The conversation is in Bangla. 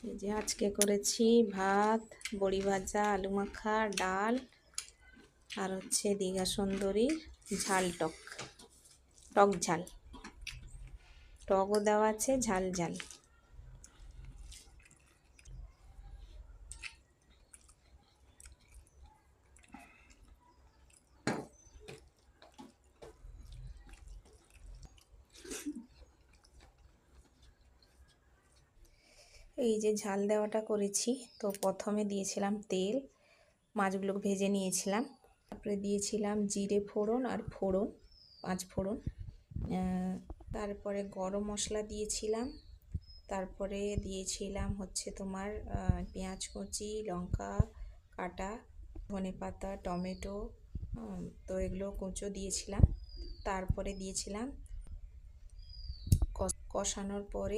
এই যে আজকে করেছি ভাত, বড়ি ভাজা, আলু মাখা, ডাল আর হচ্ছে দীঘা সুন্দরীর ঝাল টক ঝাল, টকও দেওয়া আছে, ঝাল ঝাল। এই যে ঝাল দেওয়াটা করেছি, তো প্রথমে দিয়েছিলাম তেল, মাছগুলোকে ভেজে নিয়েছিলাম, তারপরে দিয়েছিলাম জিরে ফোড়ন আর ফোড়ন, 5 ফোড়ন, তারপরে গরম মশলা দিয়েছিলাম, তারপরে দিয়েছিলাম হচ্ছে তোমার পেঁয়াজ কুচি, লঙ্কা কাটা, ধনেপাতা, টমেটো, তো এগুলো কুচো দিয়েছিলাম। তারপরে দিয়েছিলাম, কষানোর পরে